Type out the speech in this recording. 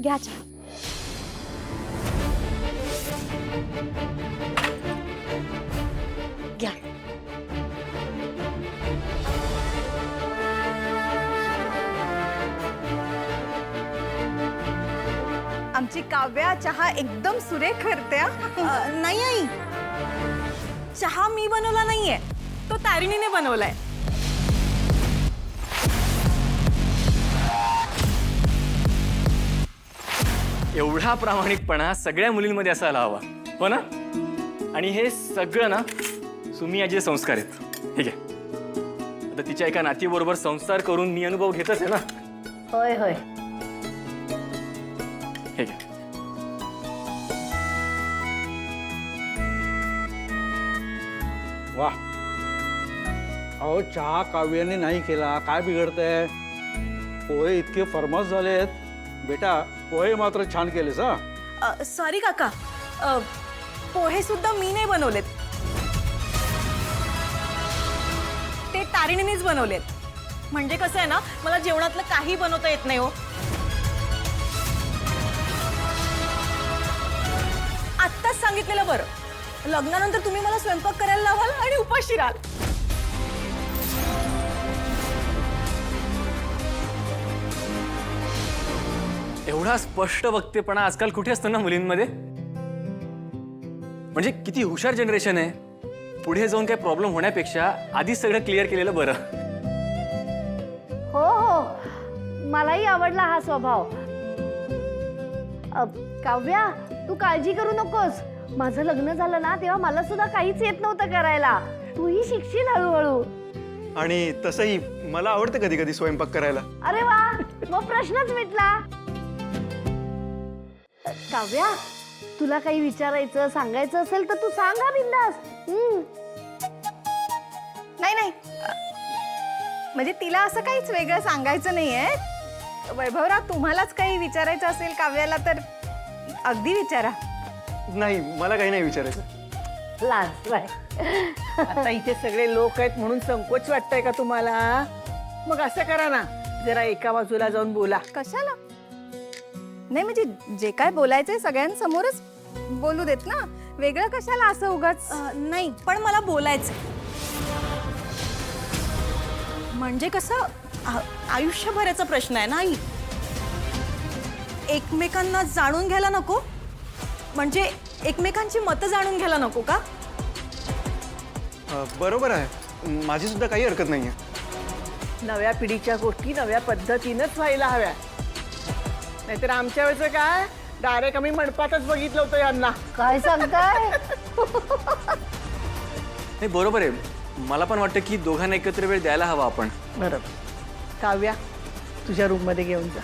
घ्या चहा. घ्या. आमची काव्या चहा एकदम सुरेख करते. नाही आई, चहा मी बनवला नाहीये, तो तारिणीने बनवलाय. एवढा प्रामाणिकपणा सगळ्या मुलींमध्ये असायला हवा, हो ना? आणि हे सगळं ना सुमी आजीचे संस्कार आहेत. ठीक आहे, आता तिच्या एका नातीबरोबर संसार करून मी अनुभव घेतच आहे ना. होय होय. ठीक आहे. वाह, अहो चहा काव्याने नाही केला, काय बिघडतंय? पोहे इतके फर्मस झालेत बेटा, पोहे मात्र छान केलेस हा. सॉरी काका, पोहे सुद्धा मी नाही बनवलेत, ते तारिणीनेच बनवलेत. म्हणजे कसं आहे ना, मला जेवणातलं काही बनवता येत नाही हो. आत्ताच सांगितलेलं बरं, लग्नानंतर तुम्ही मला स्वयंपाक करायला लावाल आणि उपाशी राहाल. एवढा स्पष्ट वक्तेपणा आजकाल कुठे असतं ना मुलींमध्ये. म्हणजे किती हुशार जनरेशन आहे. पुढे जाऊन काही प्रॉब्लेम होण्यापेक्षा आधीच सगळं क्लिअर केलेलं बरं. हो हो, मलाही आवडला हा स्वभाव. काव्या, तू काळजी करू नकोस. माझं लग्न झालं ना तेव्हा मला सुद्धा काहीच येत नव्हतं करायला. तूही शिकशील हळूहळू. आणि तसंही मला आवडतं कधी कधी स्वयंपाक करायला. अरे वा, मग प्रश्नच मिटला. काव्या, तुला काही विचारायचं सांगायचं असेल तर तू सांगा बिंदास. नाही नाही, म्हणजे तिला असं काहीच वेगळं सांगायचं नाहीये. वैभवराव, तुम्हालाच काही विचारायचं असेल काव्याला तर अगदी विचारा. नाही, मला काही नाही विचारायचं. लाजलाय. आता इथे सगळे लोक आहेत म्हणून संकोच वाटतंय का तुम्हाला? मग असं करा ना, जरा एका बाजूला जाऊन बोला. कशाला? नाही म्हणजे जे काय बोलायचंय सगळ्यांसमोरच बोलू देत ना. वेगळं कशाला असं उगाच. नाही, पण मला बोलायचं. म्हणजे कसं, आयुष्यभराचा प्रश्न आहे ना आई. एकमेकांना जाणून घ्यायला नको, म्हणजे एकमेकांची मतं जाणून घ्यायला नको का? बरोबर आहे, माझी सुद्धा काही हरकत नाहीये. नव्या पिढीच्या गोष्टी नव्या पद्धतीनंच व्हायला हव्या. नाहीतर आमच्या वेळेचं काय, डायरेक्ट आम्ही मंडपातच बघितलं होतं यांना. काय सांगताय? नाही, बरोबर आहे. मला पण वाटतं की दोघांना एकत्र वेळ द्यायला हवा आपण. बरोबर. काव्या, तुझ्या रूममध्ये घेऊन जा.